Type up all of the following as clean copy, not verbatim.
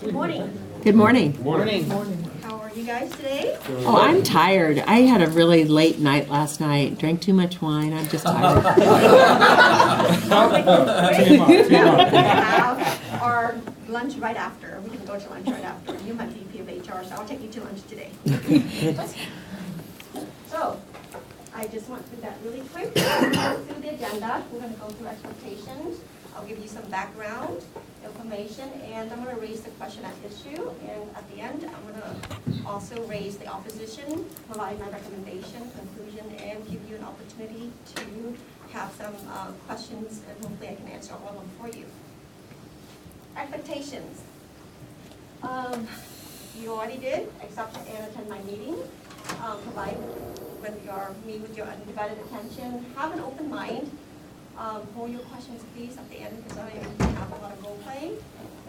Good morning. Good morning. Morning. How are you guys today? Oh, I'm tired. I had a really late night last night. Drank too much wine. I'm just tired. We're gonna have our lunch right after. We can go to lunch right after. You're my VP of HR, so I'll take you to lunch today. So, I just want to do that really quick. We'll go through the agenda. We're going to go through expectations. I'll give you some background information, and I'm going to raise the question at issue. And at the end, I'm going to also raise the opposition, provide my recommendation, conclusion, and give you an opportunity to have some questions, and hopefully I can answer all of them for you. Expectations. You already did, accept and attend my meeting. Provide me with your undivided attention. Have an open mind. Hold your questions, please, at the end, because I have a lot of role play.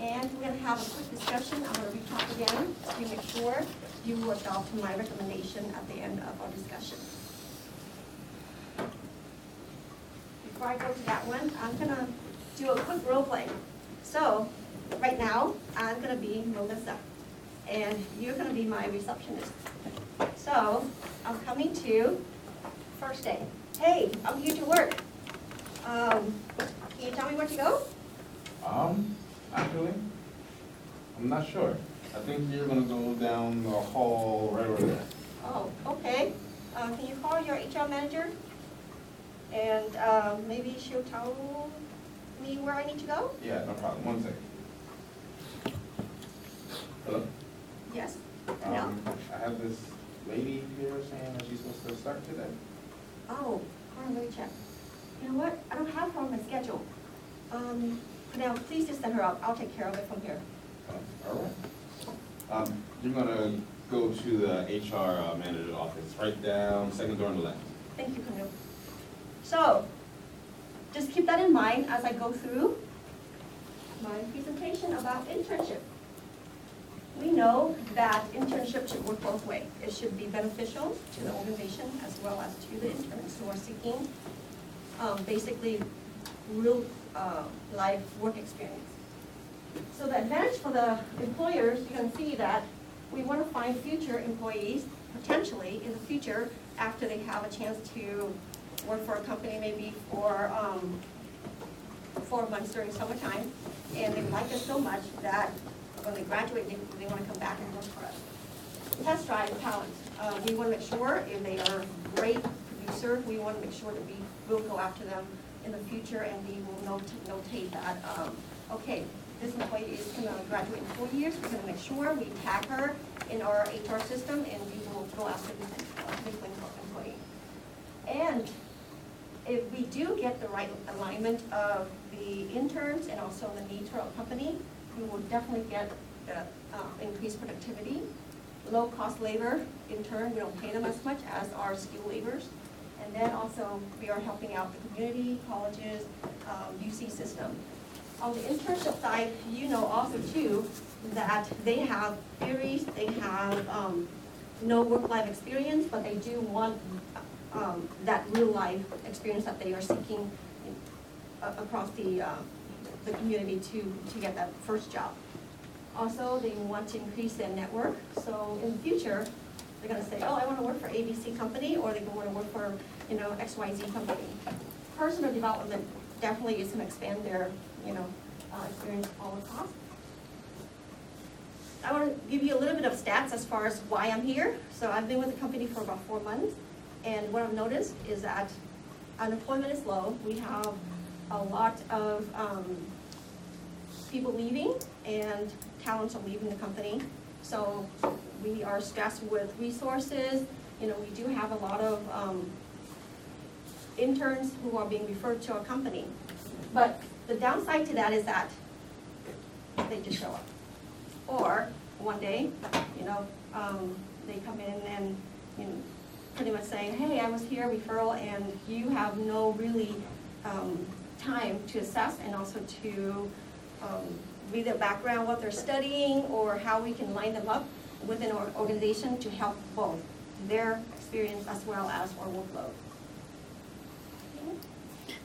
And we're going to have a quick discussion. I'm going to recap again to make sure you adopt my recommendation at the end of our discussion. Before I go to that one, I'm going to do a quick role play. So, right now, I'm going to be Melissa, and you're going to be my receptionist. So, I'm coming to first day. Hey, I'm here to work. Can you tell me where to go? Actually, I'm not sure. I think you're gonna go down the hall right over there. Oh, okay. Can you call your HR manager? And maybe she'll tell me where I need to go? Yeah, no problem. One second. Hello? Yes. No? I have this lady here saying that she's supposed to start today. Oh, hold on, let me check. You know what? I don't have her on my schedule. Now, please just send her out. I'll take care of it from here. All right. You're gonna go to the HR manager's office, right down, second door on the left. Thank you, Camille. So, just keep that in mind as I go through my presentation about internship. We know that internship should work both ways. It should be beneficial to the organization as well as to the interns who are seeking basically real life work experience. So the advantage for the employers, you can see that we want to find future employees potentially in the future after they have a chance to work for a company maybe for 4 months during summertime, and they like us so much that when they graduate, they want to come back and work for us. Test drive talent. We want to make sure if they are a great producer, we want to make sure that we will go after them in the future, and we will notate that, okay, this employee is going to graduate in 4 years. We're going to make sure we tag her in our HR system, and we will go after this employee. And if we do get the right alignment of the interns and also the needs for our company, we will definitely get the increased productivity. Low-cost labor, in turn, we don't pay them as much as our skilled laborers. And then also, we are helping out the community, colleges, UC system. On the internship side, you know also too, that they have theories, they have no work-life experience, but they do want that real-life experience that they are seeking across the community to get that first job. Also, they want to increase their network. So in the future, they're going to say, oh, I want to work for ABC company, or they want to work for, XYZ company. Personal development definitely is going to expand their, experience all across. I want to give you a little bit of stats as far as why I'm here. So I've been with the company for about 4 months, and what I've noticed is that unemployment is low. We have a lot of people leaving, and talents are leaving the company. So we are stressed with resources. We do have a lot of interns who are being referred to our company. But the downside to that is that they just show up. Or one day, they come in and pretty much saying, hey, I was here, referral, and you have no really time to assess and also to read their background, what they're studying, or how we can line them up within our organization to help both their experience as well as our workload.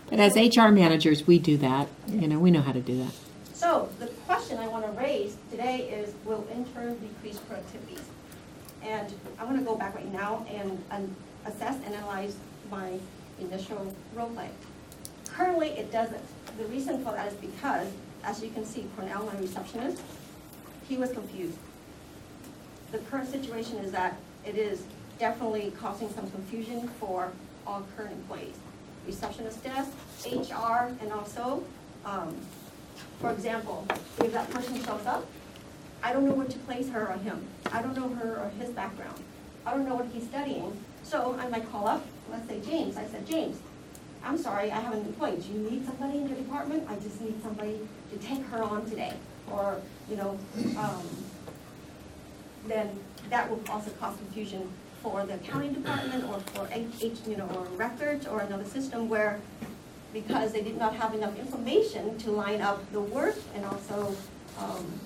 But as HR managers, we do that. We know how to do that. So the question I want to raise today is, will intern decrease productivity? And I'm going to go back right now and assess and analyze my initial role play. Currently, it doesn't. The reason for that is because, as you can see, Cornell, my receptionist, he was confused. The current situation is that it is definitely causing some confusion for all current employees. Receptionist desk, HR, and also, for example, if that person shows up, I don't know where to place her or him. I don't know her or his background. I don't know what he's studying. So I might call up, let's say James. I said, James, I'm sorry, I have an employee. Do you need somebody in your department? I just need somebody to take her on today. Or, then that will also cause confusion for the accounting department or for or records or another system where, because they did not have enough information to line up the work and also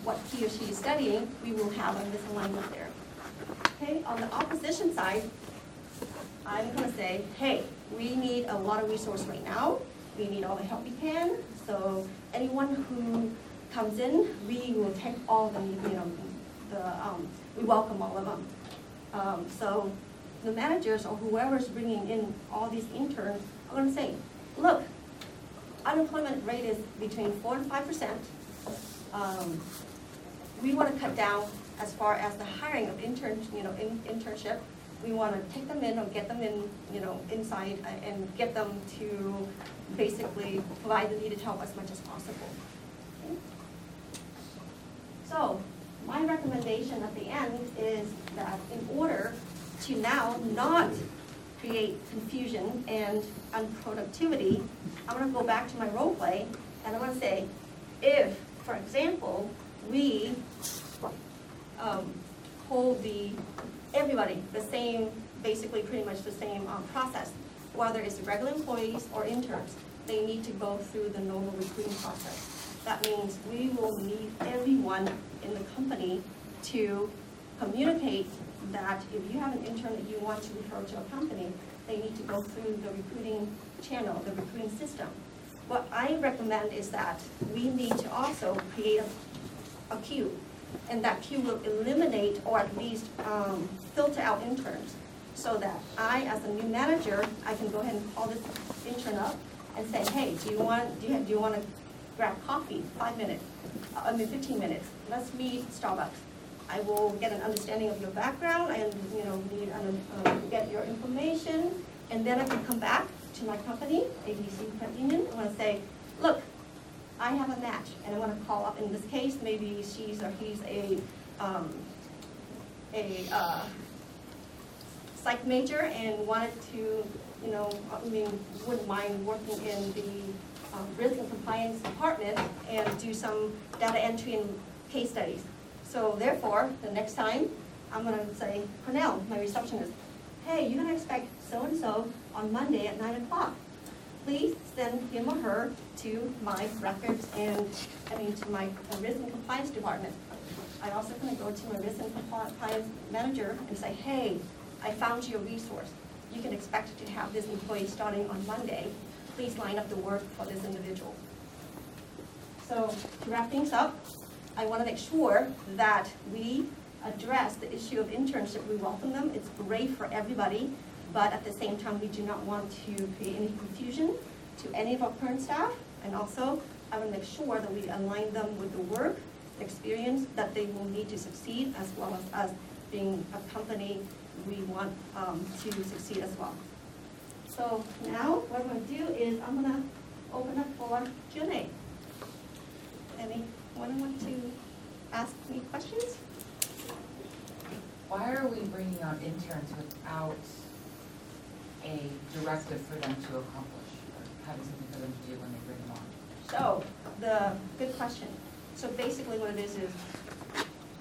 what he or she is studying, we will have a misalignment there. Okay, on the opposition side, I'm gonna say, hey, we need a lot of resource right now. We need all the help we can. So anyone who comes in, we will take all the, we welcome all of them. So the managers or whoever's bringing in all these interns are gonna say, look, unemployment rate is between 4 and 5%. We want to cut down as far as the hiring of interns, internship. We want to take them in or get them in, inside and get them to basically provide the needed help as much as possible. Okay? So my recommendation at the end is that in order to now not create confusion and unproductivity, I'm going to go back to my role play and I'm going to say, if, for example, we hold everybody the same, basically pretty much the same process, whether it's regular employees or interns, they need to go through the normal recruiting process. That means we will need everyone in the company to communicate that if you have an intern that you want to refer to a company, they need to go through the recruiting channel, the recruiting system. What I recommend is that we need to also create a queue, and that queue will eliminate or at least filter out interns, so that I, as a new manager, I can go ahead and call this intern up and say, hey, do you want to grab coffee? 5 minutes, 15 minutes. Let's meet Starbucks. I will get an understanding of your background and get your information, and then I can come back to my company, ABC Credit Union. I want to say, look, I have a match, and I want to call up. In this case, maybe she's or he's a psych major and wanted to, wouldn't mind working in the risk and compliance department and do some data entry and case studies. So therefore, the next time, I'm going to say, Cornell, my receptionist, hey, you're going to expect so-and-so on Monday at 9 o'clock. Please send him or her to my records to my risk and compliance department. I also going to go to my risk and compliance manager and say, hey, I found you a resource. You can expect to have this employee starting on Monday. Please line up the work for this individual. So to wrap things up, I want to make sure that we address the issue of internship. We welcome them. It's great for everybody, but at the same time, we do not want to create any confusion to any of our current staff. And also, I want to make sure that we align them with the work, experience that they will need to succeed, as well as us being a company we want to succeed as well. So now, what I'm going to do is I'm going to open up for Q&A. Anyone want to ask me questions? Why are we bringing on interns without a directive for them to accomplish, or having something for them to do when they bring them on? So, good question. So basically what it is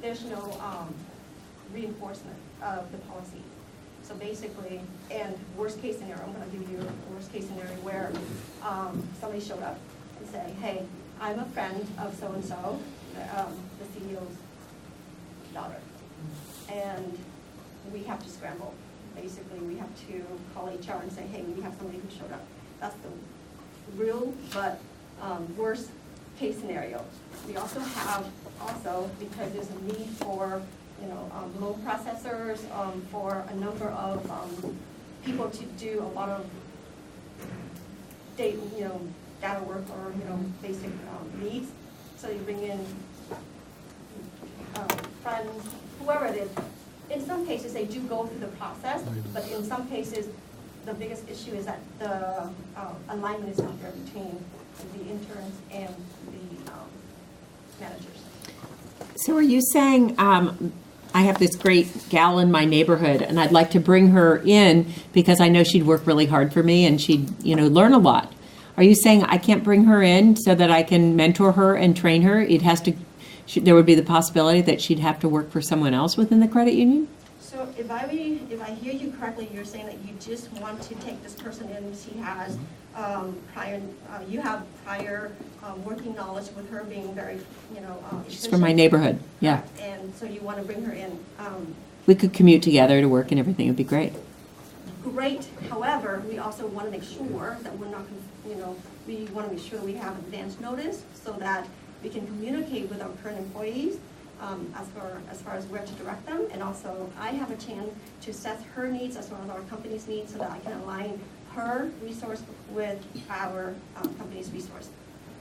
there's no reinforcement of the policy. So basically, and worst case scenario, I'm going to give you a worst case scenario where somebody showed up and said, hey, I'm a friend of so-and-so, the CEO's daughter. And we have to scramble. Basically, we have to call HR and say, hey, we have somebody who showed up. That's the real but worst case scenario. We also have, because there's a need for, loan processors, for a number of people to do a lot of data work or, basic needs. So you bring in friends, whoever it is. In some cases, they do go through the process, but in some cases, the biggest issue is that the alignment is not there between the interns and the managers. So are you saying, I have this great gal in my neighborhood and I'd like to bring her in because I know she'd work really hard for me and she'd, learn a lot. Are you saying I can't bring her in so that I can mentor her and train her? There would be the possibility that she'd have to work for someone else within the credit union? So if I hear you correctly, you're saying that you just want to take this person in. She has you have prior working knowledge with her being very, She's from my neighborhood, yeah. And so you want to bring her in. We could commute together to work and everything. It'd be great. Great. However, we also want to make sure that we're not, we want to make sure we have advance notice so that we can communicate with our current employees as far as where to direct them. And also, I have a chance to assess her needs as well as our company's needs so that I can align her resource with our company's resource.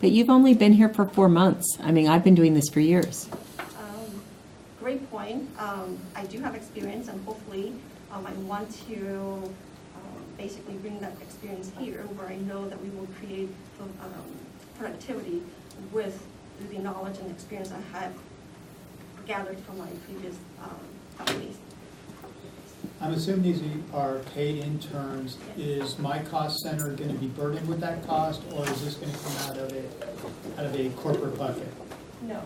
But you've only been here for 4 months. I mean, I've been doing this for years. Great point. I do have experience, and hopefully I want to basically bring that experience here where I know that we will create productivity with the knowledge and experience I have gathered from my previous companies. I'm assuming these are paid interns. Is my cost center going to be burdened with that cost, or is this going to come out of a corporate bucket? No,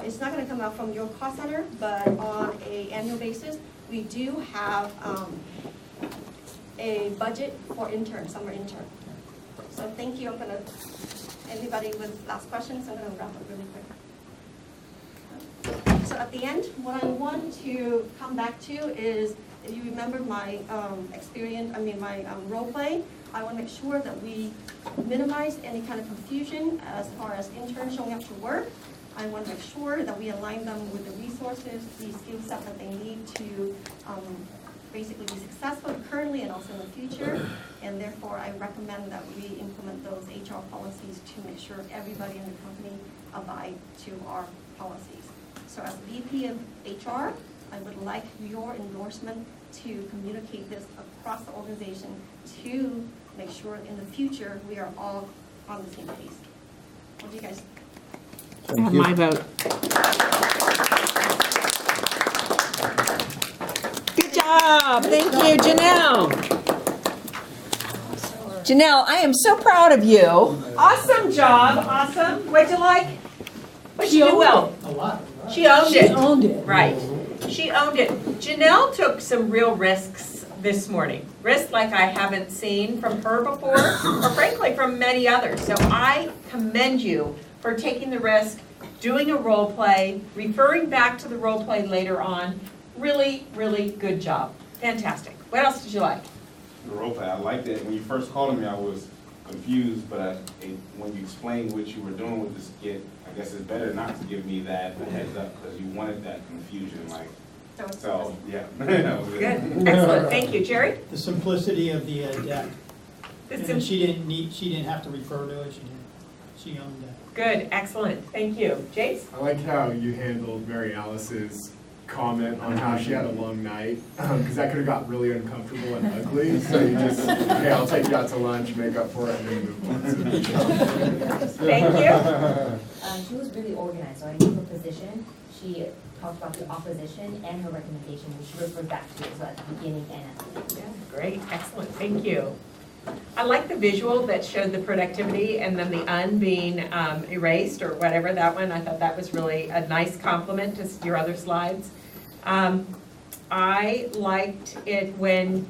it's not going to come out from your cost center, but on an annual basis, we do have a budget for interns, summer intern. So thank you. Anybody with last questions? I'm going to wrap up really quick. So at the end, what I want to come back to is, if you remember my my role play, I want to make sure that we minimize any kind of confusion as far as interns showing up to work. I want to make sure that we align them with the resources, the skill set that they need to basically be successful currently and also in the future. And therefore, I recommend that we implement those HR policies to make sure everybody in the company abide to our policies. So as VP of HR, I would like your endorsement to communicate this across the organization to make sure in the future we are all on the same page. What do you guys think? I have my vote. Good job. Thank you, Janelle. Janelle, I am so proud of you. Awesome job. Awesome. What'd you like? What'd you do well? A lot. She owned it. She owned it. Right. She owned it. Janelle took some real risks this morning. Risks like I haven't seen from her before, or frankly from many others. So I commend you for taking the risk, doing a role play, referring back to the role play later on. Really, really good job. Fantastic. What else did you like? The role play, I liked it. When you first called me, I was confused, but when you explained what you were doing with the skit, I guess it's better not to give me that heads up because you wanted that confusion, like. So yeah. Good. Excellent. Thank you, Jerry. The simplicity of the deck. This And is she didn't have to refer to it. She owned that. good. Excellent. Thank you, Jace. I like how you handled Mary Alice's comment on how she had a long night, because that could have got really uncomfortable and ugly. So you just, okay, I'll take you out to lunch, make up for it, and then move on. So good job. Thank you. She was really organized, so I knew her position. She talked about the opposition and her recommendation, and she referred back to it, so at the beginning and at the end. Yeah, great, excellent, thank you. I like the visual that showed the productivity and then the un being erased or whatever, that one. I thought that was really a nice compliment to your other slides. I liked it when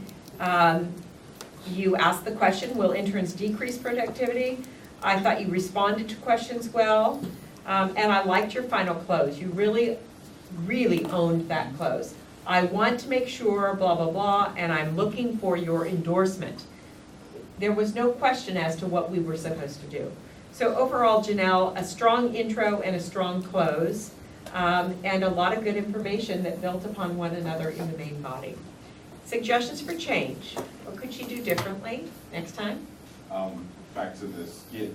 you asked the question, will interns decrease productivity? I thought you responded to questions well, and I liked your final close. You really, really owned that close. I want to make sure, blah, blah, blah, and I'm looking for your endorsement. There was no question as to what we were supposed to do. So overall, Janelle, a strong intro and a strong close, and a lot of good information that built upon one another in the main body. Suggestions for change. What could she do differently next time? Back to the skit,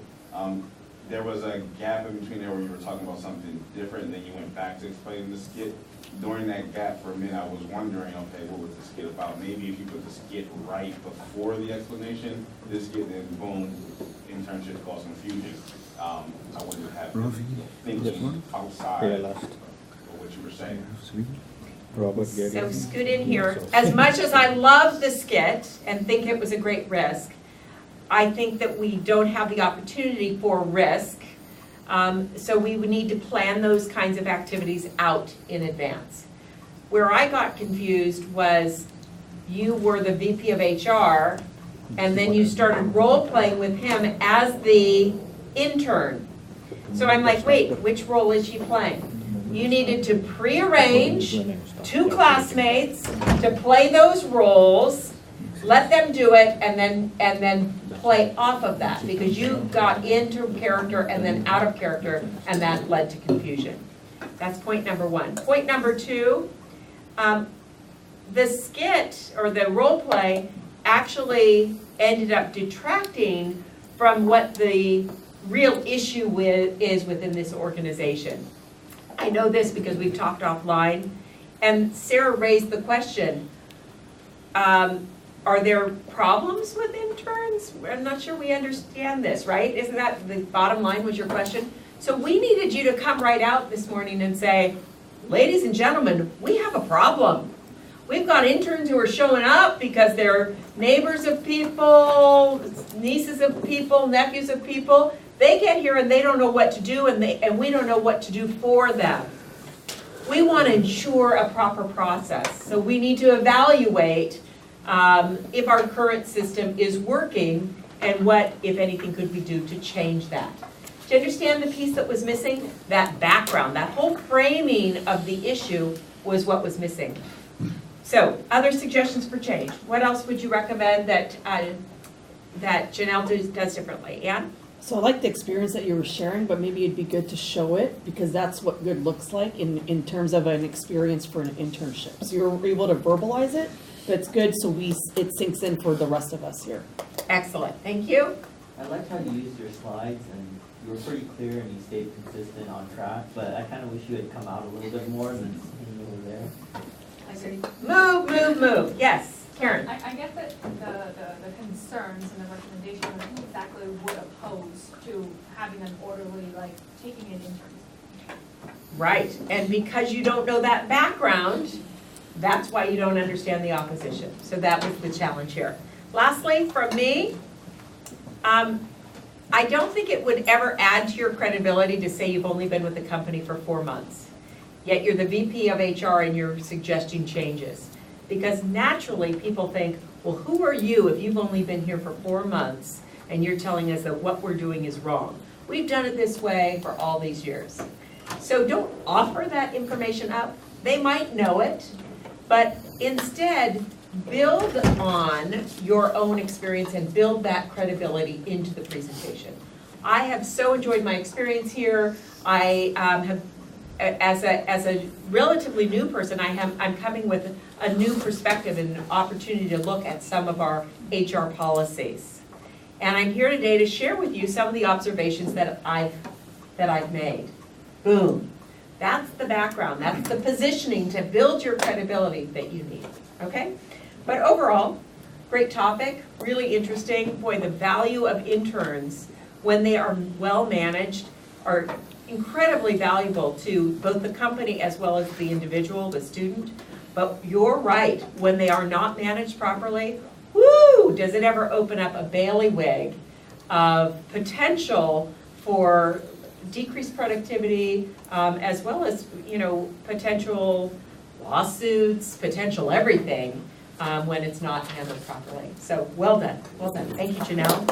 there was a gap in between there where you were talking about something different, then you went back to explain the skit. During that gap for a minute, I was wondering, okay, what was the skit about? Maybe if you put the skit right before the explanation, this skit, then boom, internship caused confusion. I wouldn't have been thinking outside of what you were saying. So scoot in here. As much as I love the skit and think it was a great risk, I think that we don't have the opportunity for risk. So we would need to plan those kinds of activities out in advance. Where I got confused was you were the VP of HR, and then you started role-playing with him as the intern. So I'm like, wait, which role is she playing? You needed to pre-arrange 2 classmates to play those roles, let them do it, and then play off of that, because you got into character and then out of character, and that led to confusion. That's point number 1. Point number 2, the skit or the role play actually ended up detracting from what the real issue is within this organization. I know this because we've talked offline, and Sarah raised the question, are there problems with interns? I'm not sure we understand this, right? Isn't that the bottom line was your question? So we needed you to come right out this morning and say, ladies and gentlemen, we have a problem. We've got interns who are showing up because they're neighbors of people, nieces of people, nephews of people. They get here and they don't know what to do, and we don't know what to do for them. We want to ensure a proper process. So we need to evaluate if our current system is working and what, if anything, could we do to change that. Do you understand the piece that was missing? That background, that whole framing of the issue was what was missing. So, other suggestions for change. What else would you recommend that Janelle does differently? Ann? So I like the experience that you were sharing, but maybe it'd be good to show it, because that's what good looks like in terms of an experience for an internship. So you're able to verbalize it, but it's good so it sinks in for the rest of us here. Excellent, thank you. I liked how you used your slides, and you were pretty clear and you stayed consistent on track, but I kind of wish you had come out a little bit more than you were there. I agree. Move. Yes, Karen. I get that the concerns and the recommendations are exactly would oppose to having an orderly, like, taking in interns. Right, and because you don't know that background, that's why you don't understand the opposition. So that was the challenge here. Lastly, from me, I don't think it would ever add to your credibility to say you've only been with the company for 4 months. Yet you're the VP of HR and you're suggesting changes. Because naturally people think, well, who are you if you've only been here for 4 months and you're telling us that what we're doing is wrong? We've done it this way for all these years. So don't offer that information up. They might know it, but instead build on your own experience and build that credibility into the presentation. I have so enjoyed my experience here. I have, as a relatively new person, I'm coming with a new perspective and an opportunity to look at some of our HR policies. And I'm here today to share with you some of the observations that I've made. Boom. That's the background. That's the positioning to build your credibility that you need. Okay? But overall, great topic, really interesting. Boy, the value of interns when they are well managed are incredibly valuable to both the company as well as the individual, the student. But you're right, when they are not managed properly, whoo, does it ever open up a bailiwick of potential for decreased productivity, as well as, potential lawsuits, potential everything, when it's not handled properly. So well done. Thank you, Janelle.